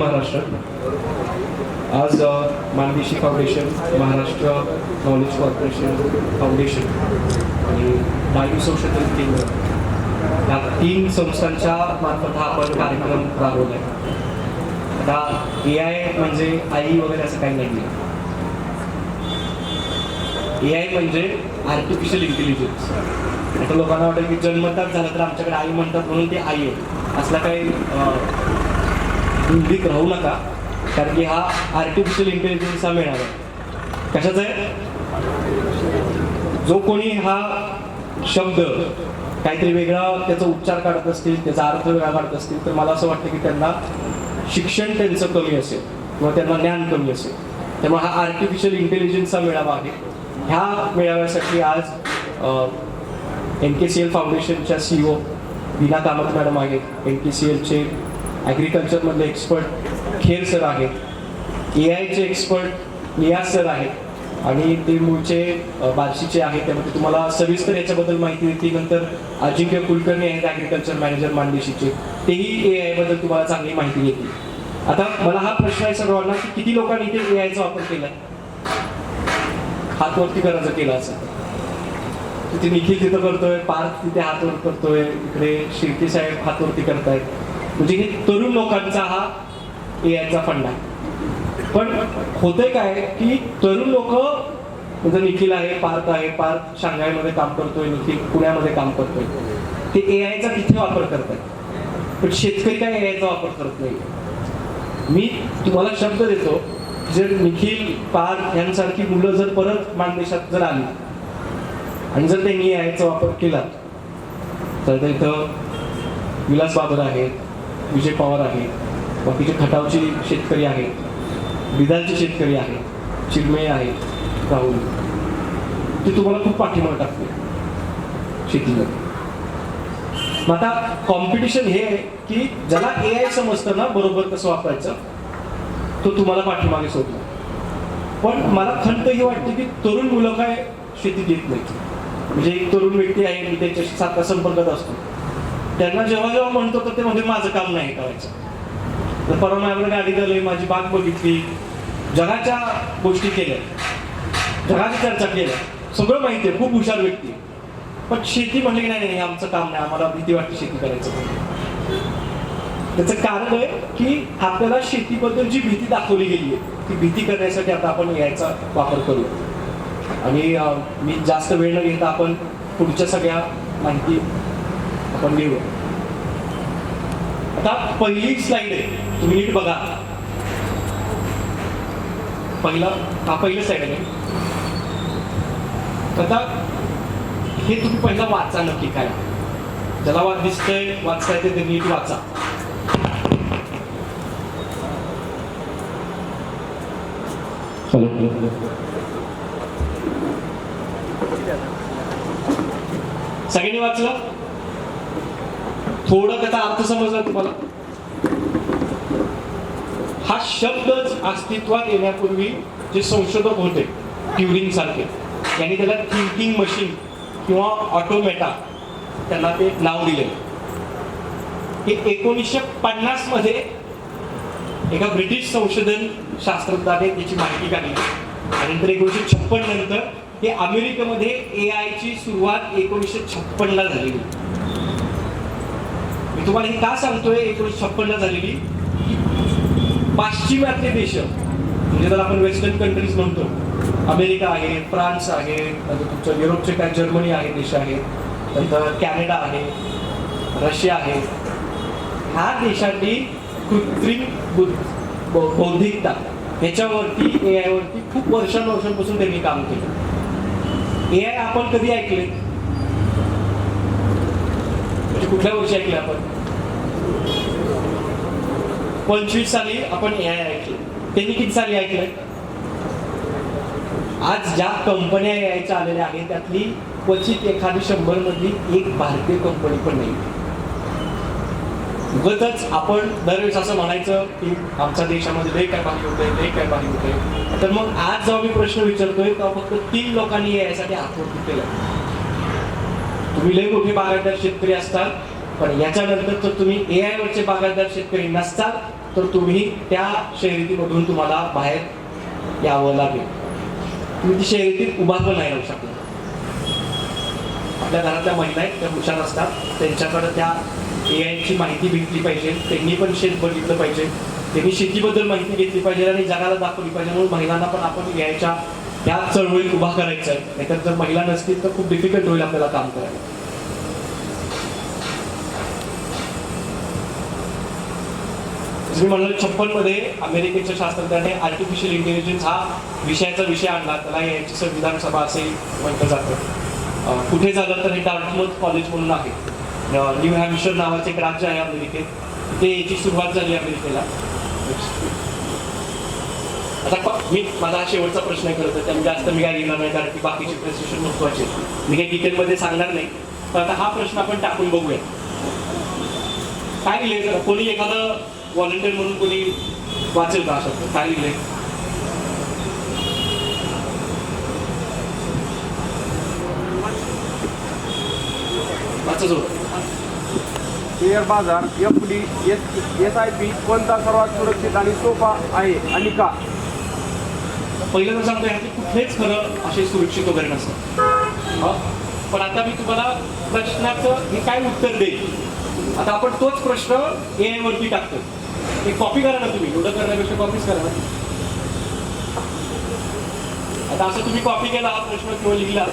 महाराष्ट्र आज Mann Deshi foundation, Maharashtra knowledge corporation foundation आणि वायू संशोधन केंद्र या 3 संस्थांच्या मार्फत हा आपण कार्यक्रम राबवला आहे. आता AI म्हणजे आई वगैरे असं काही नाही आहे. AI म्हणजे आर्टिफिशियल इंटेलिजन्स. आता लोकांना वाटतं की जन्मताच झालं तर आमच्याकडे आई म्हणतात म्हणून ते आई आहे, असला काही भूमिक राहू नका. कारण की हा आर्टिफिशियल इंटेलिजन्स हा मिळणार आहे. कशाचा आहे? जो कोणी हा शब्द काहीतरी वेगळा त्याचा उच्चार काढत असतील, त्याचा अर्थ वेगळा काढत असतील, तर मला असं वाटतं की त्यांना शिक्षण त्यांचं कमी असेल किंवा त्यांना ज्ञान कमी असेल. त्यामुळे हा आर्टिफिशियल इंटेलिजन्सचा मेळावा आहे. ह्या मेळाव्यासाठी आज NKCL फाउंडेशनच्या CEO वीणा कामत मॅडम आहेत, NKCLचे ॲग्रिकल्चरमधले एक्सपर्ट खेर सर आहेत, AIचे एक्सपर्ट नियाज सर आहेत आणि ते मूळचे बार्शीचे आहेत. त्यामध्ये तुम्हाला सविस्तर याच्याबद्दल माहिती देतील. नंतर अजिंक्य कुलकर्णी आहेत, ॲग्रिकल्चर मॅनेजर मानदेशीचे, तेही AI बद्दल तुम्हाला चांगली माहिती देतील. आता मला हा प्रश्न आहे सर्वांना की किती लोकांनी इथे AIचा वापर केला? हात वरती करायचं केला असं. तिथे निखिल तिथं करतोय, पार्थ तिथे हात वर करतोय, इकडे शिर्के साहेब हात वरती करतायत. म्हणजे हे तरुण लोकांचा हा AIचा फंड आहे. पण होतंय काय की तरुण लोक म्हणजे निखिल आहे, पार्थ शांघायमध्ये काम करतोय, निखिल पुण्यामध्ये काम करतोय, ते AIचा तिथे वापर करतात. पण शेतकरी काय AIचा वापर करत नाही. मी तुम्हाला शब्द देतो, जर निखिल पार्थ यांसारखी मुलं जर परत मानदेशात जर आली आणि जर त्यांनी AIचा वापर केला तर इथं विलास बाबर आहेत, विजय पवार आहेत, बाकीचे खटावचे शेतकरी आहेत, बिदालचे शेतकरी आहेत, चिरमळे आहेत, राहुल, ते तुम्हाला खूप पाठिंबा टाकते शेतीमध्ये. मग आता कॉम्पिटिशन हे आहे की ज्याला AI समजतं ना बरोबर कसं वापरायचं, तो तुम्हाला पाठीमागे सोडतो. पण मला खंत ही वाटते की तरुण मुलं काय शेतीत येत नाहीत. म्हणजे एक तरुण व्यक्ती आहे, मी त्याच्याशी सारखा संपर्कात असतो, त्यांना जेव्हा म्हणतो तर ते म्हणजे माझं काम नाही करायचं. तर परवा माझ्याकडे गाडी झाली, माझी बाग बघितली, जगाच्या गोष्टी केल्या, जगाची चर्चा केल्या, सगळं माहिती आहे, खूप हुशार व्यक्ती. पण शेती म्हणले की नाही आमचं काम नाही, आम्हाला भीती वाटते शेती करायचं. त्याचं कारण आहे की आपल्याला शेतीबद्दल जी भीती दाखवली गेली आहे ती भीती करण्यासाठी आता आपण AIचा वापर करू. आणि मी जास्त वेळ न घेता आपण पुढच्या सगळ्या माहिती आपण घेऊ. आता पहिली स्लाइड आहे, तुम्ही नीट बघा. पहिलं स्लाइड आहे. आता हे तुम्ही पहिला वाचा नक्की काय. ज्याला दिसतंय वाचता येते ते नीट वाचा. सगळ्यांनी वाचलं? थोडं त्याचा अर्थ समजला तुम्हाला? हा शब्दच अस्तित्वात येण्यापूर्वी जे संशोधक होते ट्युरिंग सारखे, यांनी त्याला थिंकिंग मशीन किंवा ऑटोमेटा त्यांना ते नाव दिले. हे 1950 मध्ये एका ब्रिटिश संशोधन शास्त्रज्ञाने त्याची माहिती काढली आणि नंतर 1956 नंतर हे अमेरिकेमध्ये AIची सुरुवात 1956 ला झालेली. मी तुम्हाला हे का सांगतोय 1956 ला झालेली? पाश्चिमात्य देश म्हणजे जर आपण वेस्टर्न कंट्रीज म्हणतो, अमेरिका आहे, फ्रान्स आहे, तुमचं युरोपचे काय जर्मनी आहे देश आहेत, नंतर कॅनडा आहे, रशिया आहे, ह्या देशांनी कृत्रिम बौद्धिकता ह्याच्यावरती AI वरती खूप वर्षांपासून त्यांनी काम केलं. AI आपण कधी ऐकले? म्हणजे कुठल्या वर्षी ऐकले आपण? 25 साली आपण AI ऐकले. त्यांनी किती साली ऐकलंय? आज ज्या कंपन्या AIच्या आलेल्या आहेत त्यातली क्वचित एखादी 100 मधली एक भारतीय कंपनी पण नाही. उगाच आपण दरवेळेस असं म्हणायचं की आमच्या देशामध्ये लय काय भारी होतंय. तर मग आज जेव्हा मी प्रश्न विचारतोय तेव्हा फक्त 3 लोकांनी यासाठी हात वरती केला. तुम्ही लय मोठे बागायतदार शेतकरी असतात, पण याच्यानंतर तर तुम्ही AI वरचे बागायतदार शेतकरी नसतात तर तुम्ही त्या शर्यतीमधून तुम्हाला बाहेर यावं लागेल. तुम्ही ती शर्यतीत उभा पण नाही राहू शकला. आपल्या घरातल्या महिला आहेत त्या हुशार असतात, त्यांच्याकडे त्या AI ची माहिती भेटली पाहिजे, त्यांनी पण शेत बघितलं पाहिजे, त्यांनी शेतीबद्दल माहिती घेतली पाहिजे आणि जगाला दाखवली पाहिजे. म्हणून महिलांना पण आपण AI च्या चळवळीत उभा करायचं आहे. नाहीतर जर महिला नसतील तर खूप डिफिकल्ट होईल आपल्याला काम करायला. मी म्हणलं 56 मध्ये अमेरिकेच्या शास्त्रज्ञाने आर्टिफिशियल इंटेलिजन्स हा विषयाचा विषय आणला. त्याला याची संविधान सभा असे म्हटलं जातं. कुठे झालं तर हे डार्टमouth कॉलेज म्हणून आहे, न्यू हॅम्पशायर नावाचे एक राज्य आहे अमेरिकेत, ते याची सुरुवात झाली अमेरिकेला. आता मी माझा हा शेवटचा प्रश्न आहे खरं तर, त्यामुळे जास्त मी काय घेणार नाही कारण की बाकीचे प्रेझेंटेशन महत्वाचे, मी काही डिटेलमध्ये सांगणार नाही. तर आता हा प्रश्न आपण टाकून बघूया. काय लिहिलंय? कोणी एखादं व्हॉलंटियर म्हणून कोणी वाचेल का असं? काय लिहिलंय? वाचच होत. शेअर बाजार FD SIP कोणता सर्वात सुरक्षित आणि सोपा आहे आणि का? पहिलं तर सांगतो ह्याचे कुठलेच खरं असे सुरक्षित वगैरे नसतं. पण आता मी तुम्हाला प्रश्नाचं हे काय उत्तर देईल, आता आपण तोच प्रश्न AI वरती टाकतो. एक कॉपी करा ना तुम्ही, एवढं करण्यापेक्षा कॉपीच करा ना. आता असं तुम्ही कॉपी केला हा प्रश्न किंवा लिहिला,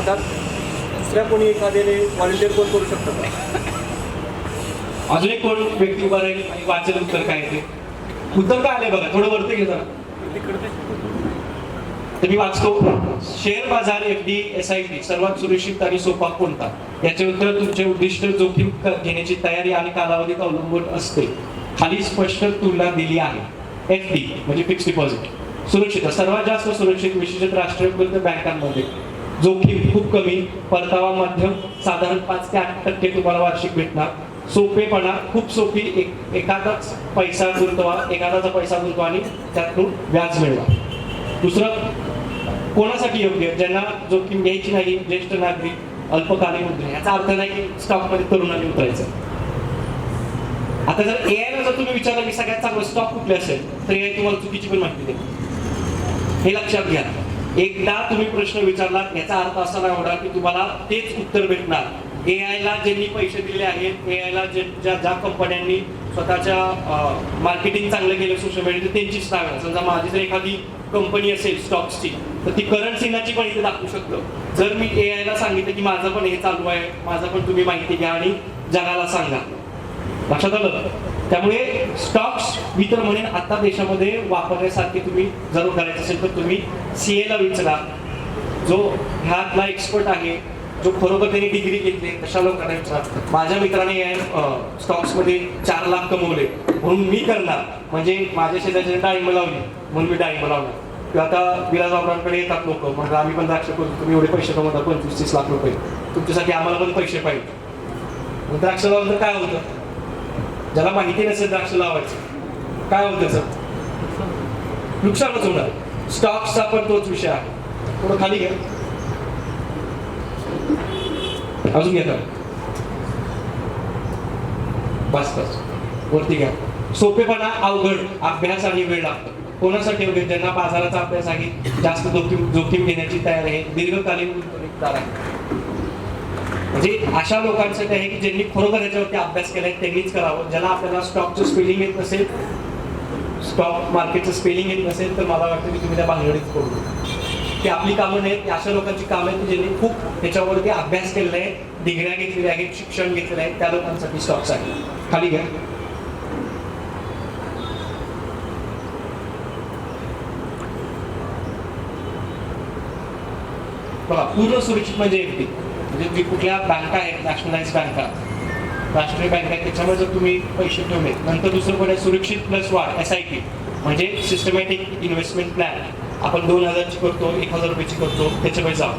आता दुसऱ्या कोणी एखाद्याने व्हॉलंटियर कोण करू शकतं का? अजून एक कोण व्यक्ती उभा राहील आणि वाचेल उत्तर काय ते. उत्तर काय आलंय बघा, थोडं वरती घेता. तर मी वाचतो. शेअर बाजार FD SIP सर्वात सुरक्षित आणि सोपा कोणता? याचे उत्तर तुमचे उद्दिष्ट, जोखीम घेण्याची तयारी आणि कालावधीत अवलंबून असते. खाली स्पष्ट तुलना दिली आहे. FD म्हणजे फिक्स डिपॉझिट सुरक्षित, सर्वात जास्त सुरक्षित विशेषतः राष्ट्रीयकृत बँकांमध्ये. जोखीम खूप कमी, परतावा मध्यम, साधारण 5 ते 8% तुम्हाला वार्षिक भेटणार. सोपेपणा खूप सोपी, एखादाचा पैसा गुंतवा आणि त्यातून व्याज मिळवा. दुसरं कोणासाठी योग्य? ज्यांना जोखीम घ्यायची नाही, ज्येष्ठ नागरिक, अल्पकालीन उद्योग. याचा अर्थ नाही की स्टॉक मध्ये तरुणांनी उतरायचं. आता जर AI ला जर तुम्ही विचारलं की सगळ्यात चांगलं स्टॉक कुठले असेल, तर AI तुम्हाला चुकीची पण माहिती देईल. हे लक्षात घ्या. एकदा तुम्ही प्रश्न विचारला याचा अर्थ असा नाही होणार की तुम्हाला तेच उत्तर भेटणार. AI ला ज्यांनी पैसे दिले आहेत, AI ला ज्या कंपन्यांनी स्वतःच्या मार्केटिंग चांगलं केलं सोशल मीडिया, त्यांचीच नाव आहे. समजा माझी जर एखादी कंपनी असेल स्टॉक्सची, तर ती करंट सिनाची पण इथे दाखवू शकतो. जर मी AI ला सांगितलं की माझं पण हे चालू आहे, माझं पण तुम्ही माहिती घ्या आणि जगाला सांगा. लक्षात आलं? त्यामुळे स्टॉक्स मी तर म्हणेन आता देशामध्ये वापरण्यासारखे तुम्ही जर करायचं असेल तर तुम्ही CA ला विचारा, जो ह्यातला एक्सपर्ट आहे, जो खरोखर त्यांनी डिग्री घेतली. कशा लोकांना विचारा. माझ्या मित्राने स्टॉक्स मध्ये 4 लाख कमवले म्हणून मी करणार, म्हणजे माझ्या शेजारच्या डाळिंब लावली म्हणून मी डाळिंब लावणार. किंवा आता विलासबाबरांकडे येतात लोक, म्हणजे आम्ही पण द्राक्ष करतो, तुम्ही एवढे पैसे कमवता 25-30 लाख रुपये, तुमच्यासाठी आम्हाला पण पैसे पाहिजे. द्राक्ष लावलं तर काय होतं? ज्याला माहिती नसेल द्राक्ष लावायचं काय होतं त्याचं नुकसानच होणार. स्टॉक्सचा पण तोच विषय आहे. थोडं खाली घ्या, अजून घ्या, बस वरती घ्या. सोपेपणा अवघड, अभ्यास आणि वेळ लागतो. कोणासाठी वगैरे? ज्यांना बाजाराचा अभ्यास आहे, जास्त जोखीम घेण्याची तयारी आहे, दीर्घकालीन गुंतवणूकदार आहे. म्हणजे अशा लोकांसाठी आहे की ज्यांनी खरोखर याच्यावरती अभ्यास केलाय त्यांनीच करावं. ज्याला आपल्याला स्टॉकचं स्पेलिंग येत नसेल, स्टॉक मार्केटचं स्पेलिंग येत नसेल, तर मला वाटतं की तुम्ही त्या भानगडीत पडू. ती आपली कामं नाहीत, अशा लोकांची कामं आहेत की ज्यांनी खूप त्याच्यावरती अभ्यास केलेला आहे, डिग्र्या घेतलेल्या आहेत, शिक्षण घेतलेलं आहे, त्या लोकांसाठी स्टॉक्स आहे. खाली घ्या. बघा, पूर्ण सुरक्षित म्हणजे FD म्हणजे जी कुठल्या बँका आहेत, नॅशनलाइज बँका, राष्ट्रीय बँका आहेत, त्याच्यामुळे जर तुम्ही पैसे ठेवले. नंतर दुसरं पण आहे सुरक्षित प्लस वाढ SIP म्हणजे सिस्टमॅटिक इन्व्हेस्टमेंट प्लॅन. आपण 2000ची करतो, 1000 रुपयाची करतो, त्याच्यामुळे जाऊ.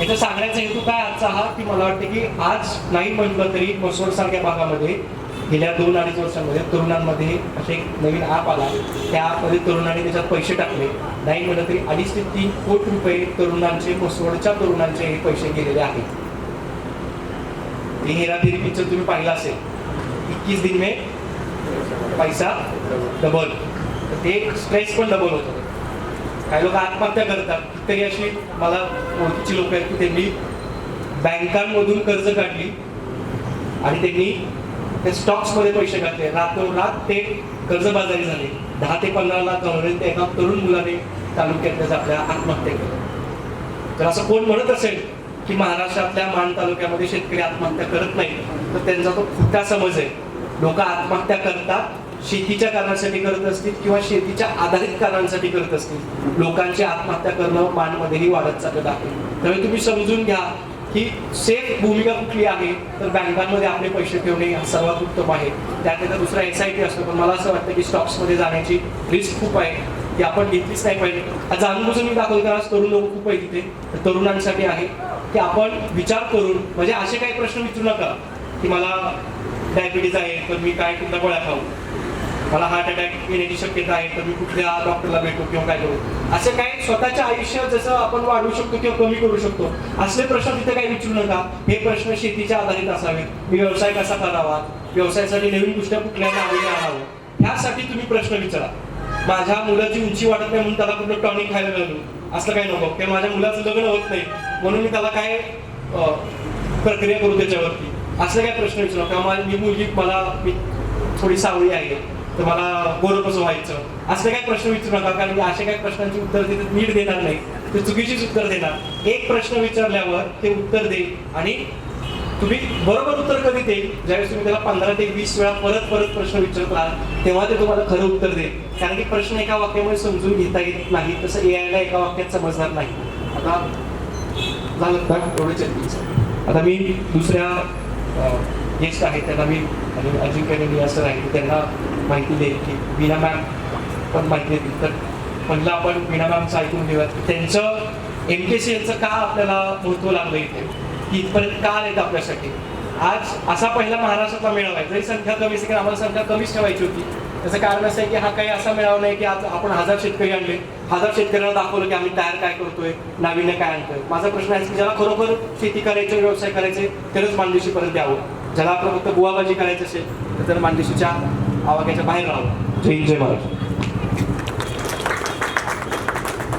याचा सांगण्याचा हेतू काय आजचा हा, की मला वाटतं की आज नाही म्हटलं तरी म्हसवड सारख्या भागामध्ये गेल्या 2-2.5 वर्षांमध्ये तरुणांमध्ये असे एक नवीन ॲप आला. त्या ॲपमध्ये तरुणांनी त्याच्यात पैसे टाकले. नाही म्हटलं तरी 2.5 ते 3 कोटी रुपये तरुणांचे, म्हसवडच्या तरुणांचे हे पैसे गेलेले आहेत. हे हेराफेरी पिक्चर तुम्ही पाहिला असेल, 21 दिन में पैसा डबल. ते स्ट्रेस पण डबल होतं. काही लोक आत्महत्या करतात. कितीतरी अशी मला ओळखीची लोक आहेत की त्यांनी बँकांमधून कर्ज काढली आणि त्यांनी ते स्टॉक्समध्ये पैसे घातले. रातोरात ते कर्जबाजारी झाले. 10 ते 15 लाख कमवले. ते एका तरुण मुलाने तालुक्यातल्या आपल्या आत्महत्या केल्या. तर असं कोण म्हणत असेल की महाराष्ट्रातल्या मान तालुक्यामध्ये शेतकरी आत्महत्या करत नाही, तर त्यांचा तो खोटा समज आहे. लोक आत्महत्या करतात शेतीच्या कारणासाठी करत असतील किंवा शेतीच्या आधारित कारणांसाठी करत असतील. लोकांची आत्महत्या करणं मानमध्येही वाढत चालत आहे. त्यामुळे तुम्ही समजून घ्या की सेफ भूमिका कुठली आहे, तर बँकांमध्ये आपले पैसे ठेवणे हा सर्वात उत्तम आहे. त्यात दुसरा SIP असतो. पण मला असं वाटतं की स्टॉक्समध्ये जाण्याची रिस्क खूप आहे, ती आपण घेतलीच नाही पाहिजे. आज जाणून मी दाखवतो कारण तरुण लोक खूप आहे तिथे. तर तरुणांसाठी आहे की आपण विचार करून, म्हणजे असे काही प्रश्न विचारू नका की मला डायबिटीज आहे तर मी काय कुठल्या गोळ्या खाऊ, मला हार्ट अटॅक येण्याची शक्यता आहे तर मी कुठल्या डॉक्टरला भेटू किंवा काय करू. असे काही स्वतःच्या आयुष्यात जसं आपण वाढवू शकतो किंवा कमी करू शकतो असले प्रश्न तिथे काही विचारू नका. हे प्रश्न शेतीच्या आधारित असावेत. मी व्यवसाय कसा करावा, व्यवसायासाठी नवीन गोष्टी कुठल्या नावाने आणावं, ह्यासाठी तुम्ही प्रश्न विचारा. माझ्या मुलाची उंची वाढत नाही म्हणून त्याला कुठलं टॉनिक खायला मिळालं असं काही नको, किंवा माझ्या मुलाचं लग्न होत नाही म्हणून मी त्याला काय प्रक्रिया करू त्याच्यावरती, असं काय प्रश्न विचारू नका. मी मुलगी मी थोडी सावळी आहे तर मला गोरं कसं व्हायचं, असं काही प्रश्न विचारू नका. कारण की अशा काही प्रश्नांची उत्तर तिथे नीट देणार नाही, ते चुकीचीच उत्तर देणार. एक प्रश्न विचारल्यावर ते उत्तर देईल आणि तुम्ही बरोबर उत्तर कधी देईल, ज्यावेळेस तुम्ही त्याला 15 ते 20 वेळा परत प्रश्न विचारत राहाल तेव्हा ते तुम्हाला खरं उत्तर देईल. कारण की प्रश्न एका वाक्यामध्ये समजून घेता येत नाही, तसं AI ला एका वाक्यात समजणार नाही. आता झालं का एवढेच. आता मी दुसऱ्या गेस्ट आहेत त्यांना मी आणि अजिंक्य असं आहे त्यांना माहिती देईल की वीणा मॅम पण माहिती देतील. तर पहिलं आपण वीणा मॅमचं ऐकून घेऊयात की त्यांचं MKCLचं का आपल्याला महत्त्व लागलं इथे, की इथपर्यंत का आलेत आपल्यासाठी. आज असा पहिला महाराष्ट्रातला मेळावा आहे. जरी संख्या कमी असेल, आम्हाला संख्या कमीच ठेवायची होती. त्याचं कारण असं आहे की हा काही असा मेळावा नाही की आज आपण 1000 शेतकरी आणले, 1000 शेतकऱ्यांना दाखवलं की आम्ही तयार काय करतोय, नाविन्य काय आणतोय. माझा प्रश्न आहे की ज्याला खरोखर शेती करायचे, व्यवसाय करायचे तरच मानदेशीपर्यंत यावं. ज्याला आपलं फक्त बुवाबाजी करायचं असेल तर त्याला मानदेशीच्या आवाक्याच्या बाहेर राहावं. जय हिंद, जय महाराष्ट्र.